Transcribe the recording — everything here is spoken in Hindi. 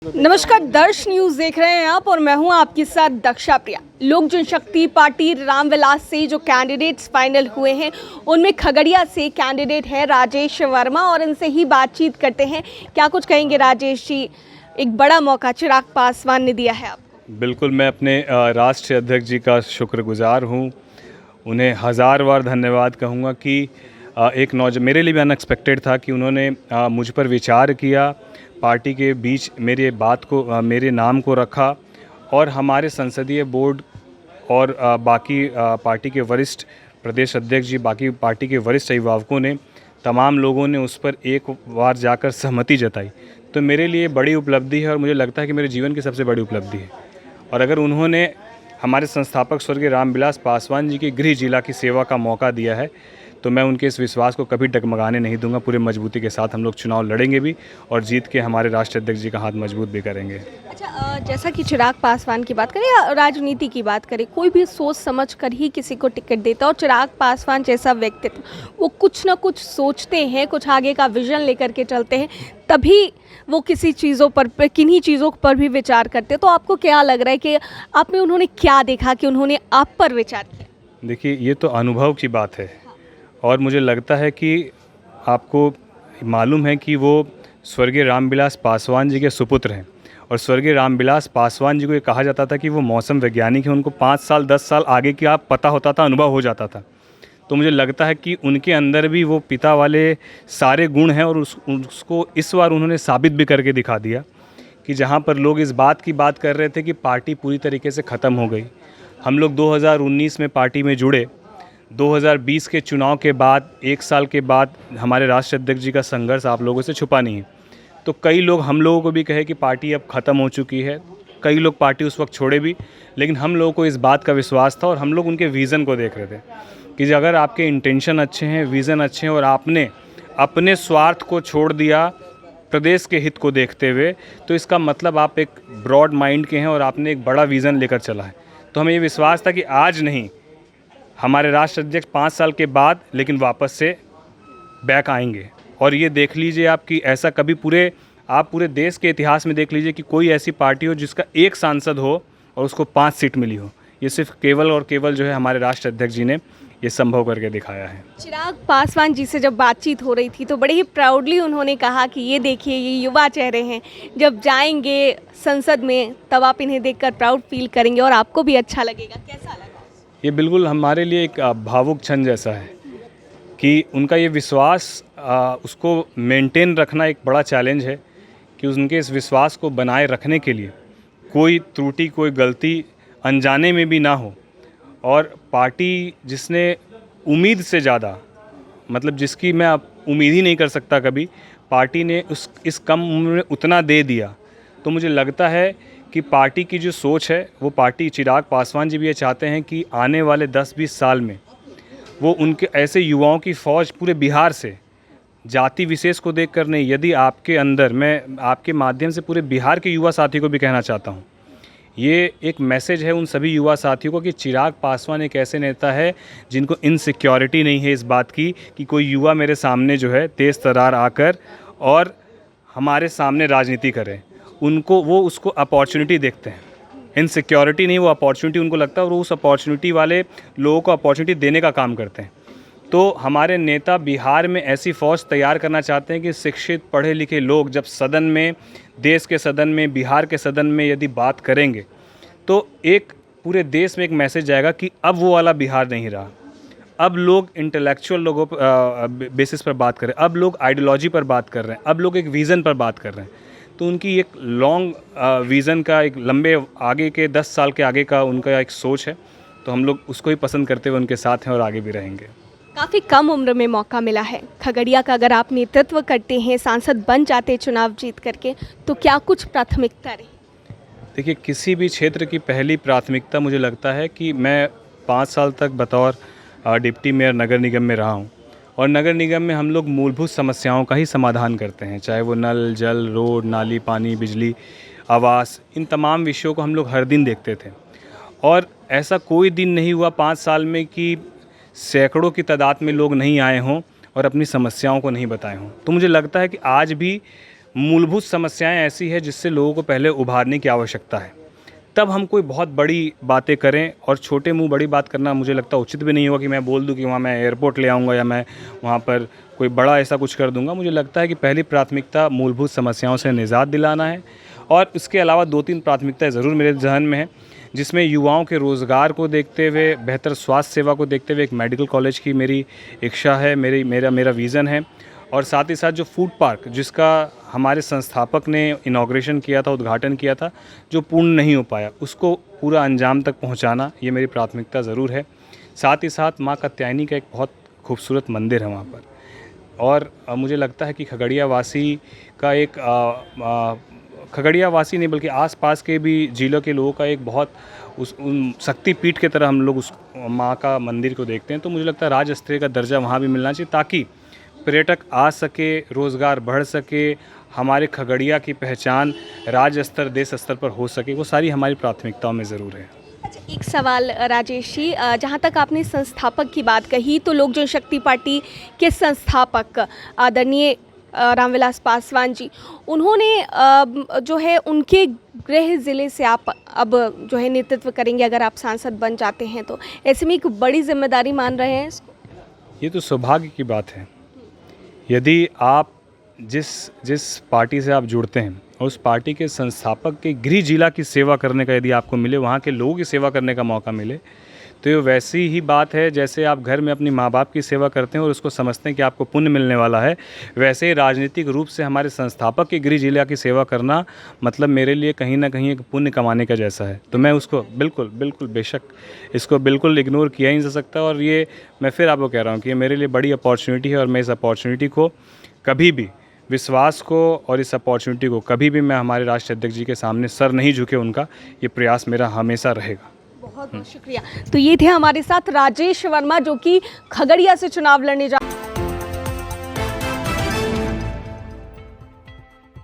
नमस्कार, दर्श न्यूज देख रहे हैं आप और मैं हूं आपके साथ दक्षा प्रिया। लोक जनशक्ति पार्टी रामविलास से जो कैंडिडेट्स फाइनल हुए हैं उनमें खगड़िया से कैंडिडेट है राजेश वर्मा और इनसे ही बातचीत करते हैं। क्या कुछ कहेंगे राजेश जी? एक बड़ा मौका चिराग पासवान ने दिया है आपको। बिल्कुल, मैं अपने राष्ट्रीय अध्यक्ष जी का शुक्रगुजार हूं। उन्हें हज़ार बार धन्यवाद कहूँगा कि मेरे लिए भी अनएक्सपेक्टेड था कि उन्होंने मुझ पर विचार किया, पार्टी के बीच मेरे नाम को रखा और हमारे संसदीय बोर्ड और बाकी पार्टी के वरिष्ठ प्रदेश अध्यक्ष जी, बाकी पार्टी के वरिष्ठ अभिभावकों ने, तमाम लोगों ने उस पर एक बार जाकर सहमति जताई। तो मेरे लिए बड़ी उपलब्धि है और मुझे लगता है कि मेरे जीवन की सबसे बड़ी उपलब्धि है। और अगर उन्होंने हमारे संस्थापक स्वर्गीय रामविलास पासवान जी के गृह जिला की सेवा का मौका दिया है तो मैं उनके इस विश्वास को कभी डगमगाने नहीं दूंगा। पूरे मजबूती के साथ हम लोग चुनाव लड़ेंगे भी और जीत के हमारे राष्ट्रीय अध्यक्ष जी का हाथ मजबूत भी करेंगे। अच्छा, जैसा कि चिराग पासवान की बात करें या राजनीति की बात करें, कोई भी सोच समझ कर ही किसी को टिकट देता है और चिराग पासवान जैसा व्यक्तित्व वो कुछ ना कुछ सोचते हैं, कुछ आगे का विजन लेकर के चलते हैं, तभी वो किन्हीं चीज़ों पर भी विचार करते हैं। तो आपको क्या लग रहा है कि आप में उन्होंने क्या देखा कि उन्होंने आप पर विचार किया? देखिए, ये तो अनुभव की बात है और मुझे लगता है कि आपको मालूम है कि वो स्वर्गीय रामविलास पासवान जी के सुपुत्र हैं और स्वर्गीय रामविलास पासवान जी को ये कहा जाता था कि वो मौसम वैज्ञानिक हैं। उनको 5 साल 10 साल आगे की आप पता होता था, अनुभव हो जाता था। तो मुझे लगता है कि उनके अंदर भी वो पिता वाले सारे गुण हैं और उसको इस बार उन्होंने साबित भी करके दिखा दिया कि जहाँ पर लोग इस बात की बात कर रहे थे कि पार्टी पूरी तरीके से ख़त्म हो गई। हम लोग 2019 में पार्टी में जुड़े, 2020 के चुनाव के बाद 1 साल के बाद हमारे राष्ट्रीय अध्यक्ष जी का संघर्ष आप लोगों से छुपा नहीं है। तो कई लोग हम लोगों को भी कहे कि पार्टी अब ख़त्म हो चुकी है, कई लोग पार्टी उस वक्त छोड़े भी, लेकिन हम लोगों को इस बात का विश्वास था और हम लोग उनके विज़न को देख रहे थे कि अगर आपके इंटेंशन अच्छे हैं, विज़न अच्छे हैं और आपने अपने स्वार्थ को छोड़ दिया प्रदेश के हित को देखते हुए, तो इसका मतलब आप एक ब्रॉड माइंड के हैं और आपने एक बड़ा विज़न लेकर चला है। तो हमें ये विश्वास था कि आज नहीं, हमारे राष्ट्रीय अध्यक्ष 5 साल के बाद लेकिन वापस से बैक आएंगे। और ये देख लीजिए आप कि ऐसा कभी पूरे देश के इतिहास में देख लीजिए कि कोई ऐसी पार्टी हो जिसका एक सांसद हो और उसको 5 सीट मिली हो। ये सिर्फ केवल और केवल जो है हमारे राष्ट्रीय अध्यक्ष जी ने ये संभव करके दिखाया है। चिराग पासवान जी से जब बातचीत हो रही थी तो बड़े ही प्राउडली उन्होंने कहा कि ये देखिए, ये युवा चेहरे हैं, जब जाएंगे संसद में तब आप इन्हें देखकर प्राउड फील करेंगे और आपको भी अच्छा लगेगा। कैसा लगा? ये बिल्कुल हमारे लिए एक भावुक क्षण जैसा है कि उनका ये विश्वास उसको मेंटेन रखना एक बड़ा चैलेंज है कि उनके इस विश्वास को बनाए रखने के लिए कोई त्रुटि, कोई गलती अनजाने में भी ना हो। और पार्टी जिसने उम्मीद से ज़्यादा, मतलब जिसकी मैं उम्मीद ही नहीं कर सकता कभी, पार्टी ने इस कम उम्र में उतना दे दिया। तो मुझे लगता है कि पार्टी की जो सोच है वो पार्टी, चिराग पासवान जी भी ये चाहते हैं कि आने वाले 10-20 साल में वो उनके ऐसे युवाओं की फ़ौज पूरे बिहार से, जाति विशेष को देखकर नहीं, यदि आपके अंदर, मैं आपके माध्यम से पूरे बिहार के युवा साथियों को भी कहना चाहता हूँ, ये एक मैसेज है उन सभी युवा साथियों को कि चिराग पासवान एक ऐसे नेता है जिनको इनसिक्योरिटी नहीं है इस बात की कि कोई युवा मेरे सामने जो है तेज़ तर्रार आकर और हमारे सामने राजनीति करे। वो उसको अपॉर्चुनिटी देखते हैं, इनसिक्योरिटी नहीं, वो अपॉर्चुनिटी उनको लगता है और उस अपॉर्चुनिटी वाले लोगों को अपॉर्चुनिटी देने का काम करते हैं। तो हमारे नेता बिहार में ऐसी फ़ौज तैयार करना चाहते हैं कि शिक्षित पढ़े लिखे लोग जब सदन में, देश के सदन में, बिहार के सदन में यदि बात करेंगे तो एक पूरे देश में एक मैसेज जाएगा कि अब वो वाला बिहार नहीं रहा। अब लोग इंटेलेक्चुअल लोगों बेसिस पर बात कर रहे हैं, अब लोग आइडियोलॉजी पर बात कर रहे हैं, अब लोग एक विज़न पर बात कर रहे हैं। तो उनकी एक लॉन्ग विज़न का, एक लंबे आगे के 10 साल के आगे का उनका एक सोच है। तो हम लोग उसको ही पसंद करते हुए उनके साथ हैं और आगे भी रहेंगे। काफ़ी कम उम्र में मौका मिला है खगड़िया का, अगर आप नेतृत्व करते हैं, सांसद बन जाते चुनाव जीत करके, तो क्या कुछ प्राथमिकता रही? देखिए, किसी भी क्षेत्र की पहली प्राथमिकता मुझे लगता है कि मैं 5 साल तक बतौर डिप्टी मेयर नगर निगम में रहा हूँ और नगर निगम में हम लोग मूलभूत समस्याओं का ही समाधान करते हैं, चाहे वो नल, जल, रोड, नाली, पानी, बिजली, आवास, इन तमाम विषयों को हम लोग हर दिन देखते थे। और ऐसा कोई दिन नहीं हुआ 5 साल में कि सैकड़ों की तादाद में लोग नहीं आए हों और अपनी समस्याओं को नहीं बताए हों। तो मुझे लगता है कि आज भी मूलभूत समस्याएं ऐसी है जिससे लोगों को पहले उभारने की आवश्यकता है, तब हम कोई बहुत बड़ी बातें करें। और छोटे मुंह बड़ी बात करना मुझे लगता है उचित भी नहीं होगा कि मैं बोल दूं कि वहाँ मैं एयरपोर्ट ले आऊँगा या मैं वहाँ पर कोई बड़ा ऐसा कुछ कर दूंगा। मुझे लगता है कि पहली प्राथमिकता मूलभूत समस्याओं से निजात दिलाना है, और इसके अलावा 2-3 प्राथमिकताएं ज़रूर मेरे जहन में हैं, जिसमें युवाओं के रोज़गार को देखते हुए, बेहतर स्वास्थ्य सेवा को देखते हुए एक मेडिकल कॉलेज की मेरी इच्छा है, मेरा विज़न है। और साथ ही साथ जो फूड पार्क जिसका हमारे संस्थापक ने इनॉग्रेशन किया था, उद्घाटन किया था, जो पूर्ण नहीं हो पाया, उसको पूरा अंजाम तक पहुंचाना, ये मेरी प्राथमिकता ज़रूर है। साथ ही साथ माँ कात्यायनी का एक बहुत खूबसूरत मंदिर है वहाँ पर, और मुझे लगता है कि खगड़िया वासी का एक खगड़िया वासी नहीं बल्कि आसपास के भी ज़िलों के लोगों का एक बहुत शक्तिपीठ की तरह हम लोग उस माँ का मंदिर को देखते हैं। तो मुझे लगता है राज्य स्तरीय का दर्जा वहाँ भी मिलना चाहिए, ताकि पर्यटक आ सके, रोज़गार बढ़ सके, हमारे खगड़िया की पहचान राज्य स्तर, देश स्तर पर हो सके। वो सारी हमारी प्राथमिकताओं में ज़रूर है। अच्छा, एक सवाल राजेश जी, जहाँ तक आपने संस्थापक की बात कही, तो लोक जनशक्ति पार्टी के संस्थापक आदरणीय रामविलास पासवान जी, उन्होंने जो है उनके गृह ज़िले से आप अब जो है नेतृत्व करेंगे अगर आप सांसद बन जाते हैं तो, ऐसे में एक बड़ी जिम्मेदारी मान रहे हैं इसको? ये तो सौभाग्य की बात है। यदि आप जिस पार्टी से आप जुड़ते हैं और उस पार्टी के संस्थापक के गृह जिला की सेवा करने का यदि आपको मिले, वहाँ के लोगों की सेवा करने का मौका मिले, तो ये वैसी ही बात है जैसे आप घर में अपनी माँ बाप की सेवा करते हैं और उसको समझते हैं कि आपको पुण्य मिलने वाला है। वैसे ही राजनीतिक रूप से हमारे संस्थापक के गृह जिला की सेवा करना मतलब मेरे लिए कहीं ना कहीं एक पुण्य कमाने का जैसा है। तो मैं उसको बिल्कुल बेशक इसको बिल्कुल इग्नोर किया ही नहीं जा सकता। और ये मैं फिर आपको कह रहा हूँ कि ये मेरे लिए बड़ी अपॉर्चुनिटी है, और मैं इस अपॉर्चुनिटी को कभी भी, विश्वास को और इस अपॉर्चुनिटी को कभी भी मैं हमारे राष्ट्रीय अध्यक्ष जी के सामने सर नहीं झुके, उनका ये प्रयास मेरा हमेशा रहेगा। बहुत बहुत शुक्रिया। तो ये थे हमारे साथ राजेश वर्मा, जो कि खगड़िया से चुनाव लड़ने जा